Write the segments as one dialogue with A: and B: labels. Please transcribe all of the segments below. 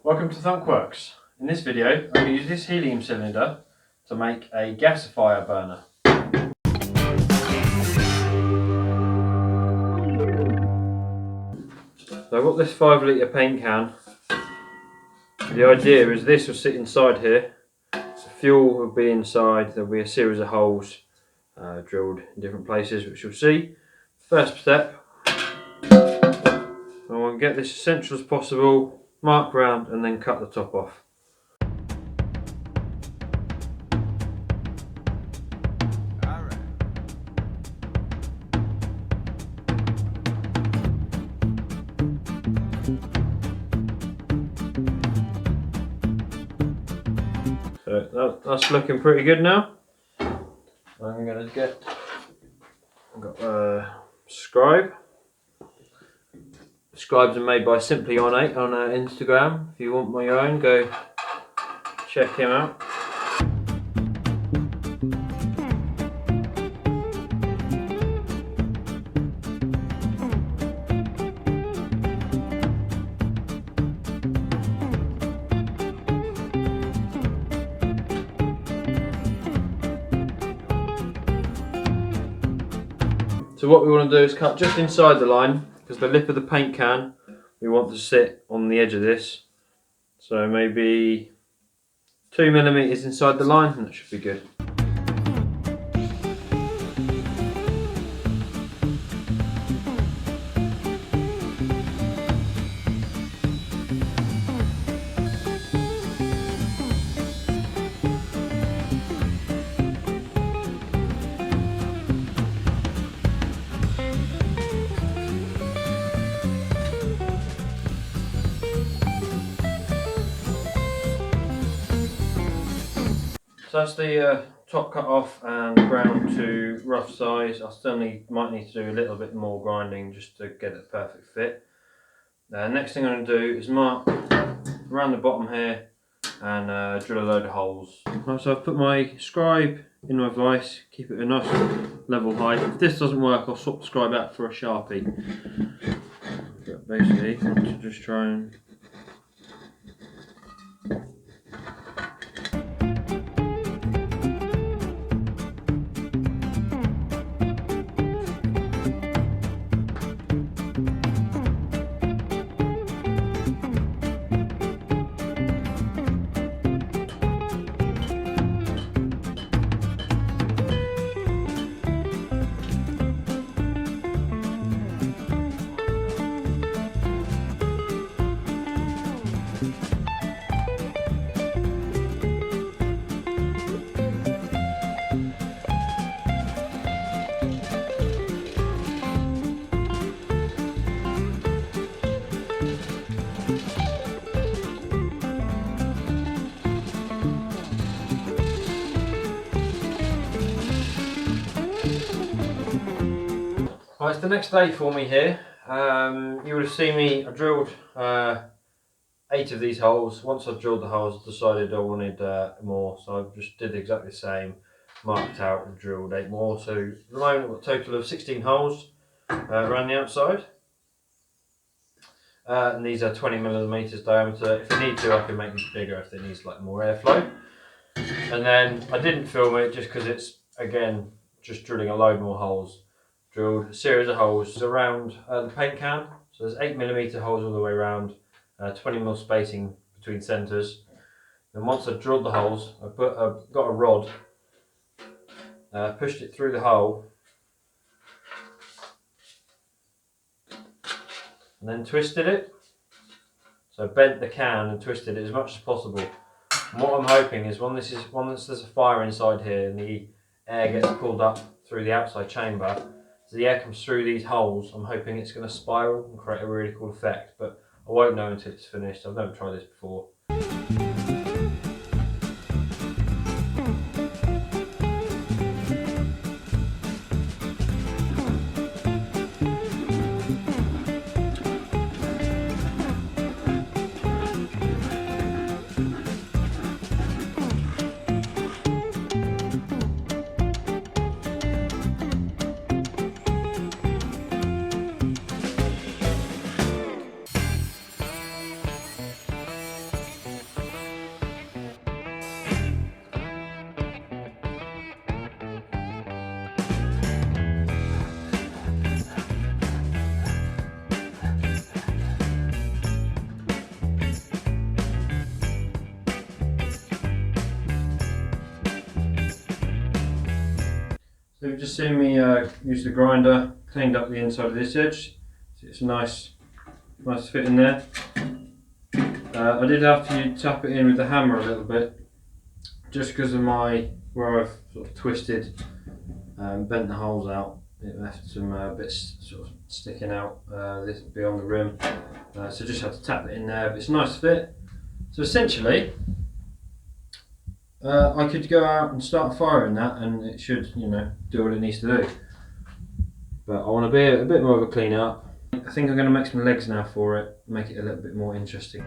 A: Welcome to Thunkworks. In this video, I'm going to use this helium cylinder to make a gasifier burner. So I've got this 5 litre paint can. The idea is this will sit inside here. The fuel will be inside. There'll be a series of holes drilled in different places, which you'll see. First step, I want to get this as central as possible, mark round and then cut the top off. So that's looking pretty good now. I'm going to get, I've got a scribe. Scribes are made by Simply on 8 on Instagram. If you want my own, go check him out. So what we want to do is cut just inside the line, because the lip of the paint can we want to sit on the edge of this. So maybe 2mm inside the line, and that should be good. So that's the top cut off and ground to rough size. I still might need to do a little bit more grinding just to get it perfect fit. Next thing I'm going to do is mark around the bottom here and drill a load of holes. Right, so I've put my scribe in my vise, keep it a nice level height. If this doesn't work, I'll swap the scribe out for a Sharpie. But basically, I want to just try and Right, it's the next day for me here. You would have seen me, I drilled 8 of these holes. Once I've drilled the holes, I decided I wanted more, so I just did exactly the same, marked out and drilled 8 more. So at the moment I've got a total of 16 holes around the outside. And these are 20mm diameter. If I need to, I can make these bigger if it needs like more airflow. And then I didn't film it just because it's, again, just drilling a load more holes. Drilled a series of holes around the paint can. So there's 8mm holes all the way around, 20mm spacing between centres. And once I've drilled the holes, I've got a rod, pushed it through the hole, and then twisted it. So I bent the can and twisted it as much as possible. And what I'm hoping is once there's a fire inside here and the air gets pulled up through the outside chamber, as the air comes through these holes, I'm hoping it's going to spiral and create a really cool effect, but I won't know until it's finished. I've never tried this before. So you've just seen me use the grinder, cleaned up the inside of this edge. So it's a nice fit in there. I did have to tap it in with the hammer a little bit, just because of where I've sort of twisted and bent the holes out. It left some bits sort of sticking out this beyond the rim. So just had to tap it in there, but it's a nice fit. So essentially, I could go out and start firing that, and it should, do what it needs to do. But I want to be a bit more of a clean up. I think I'm going to make some legs now for it, make it a little bit more interesting.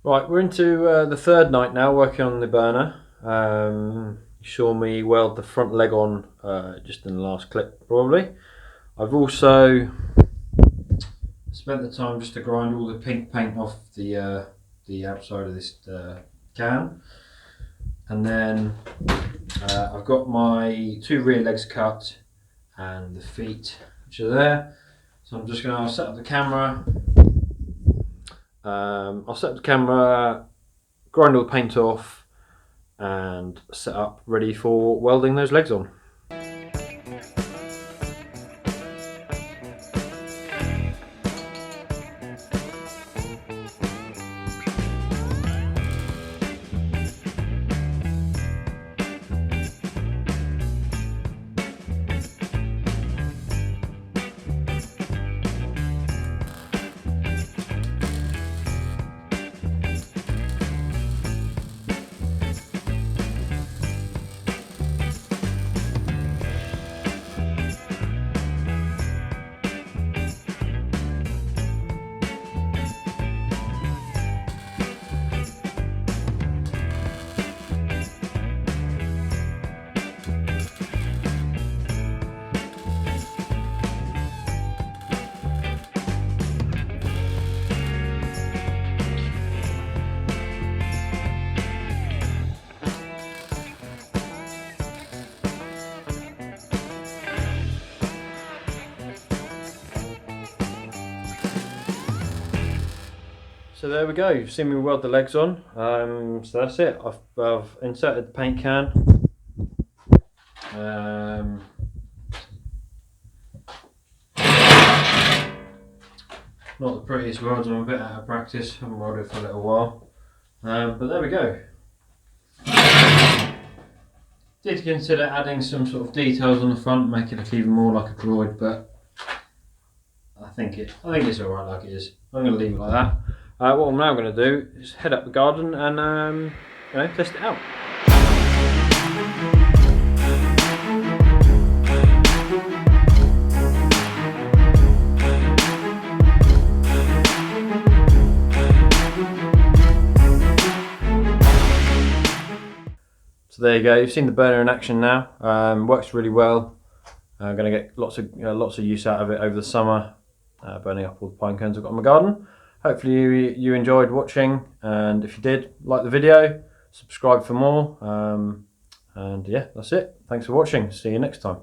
A: Right, we're into the third night now, working on the burner. You saw me weld the front leg on just in the last clip, probably. I've also spent the time just to grind all the pink paint off the outside of this can. And then I've got my 2 rear legs cut and the feet, which are there. So I'm just going to set up the camera. I'll set up the camera, grind all the paint off, and set up ready for welding those legs on. So there we go, you've seen me weld the legs on, so that's it. I've inserted the paint can. Not the prettiest welds, I'm a bit out of practice, haven't welded for a little while. But there we go. Did consider adding some sort of details on the front, make it look even more like a droid, but I think it's alright like it is. I'm going to leave it like that. What I'm now going to do is head up the garden and test it out. So there you go. You've seen the burner in action now. Works really well. I'm going to get lots of use out of it over the summer, burning up all the pine cones I've got in my garden. Hopefully you enjoyed watching, and if you did, like the video, subscribe for more, and yeah, that's it. Thanks for watching. See you next time.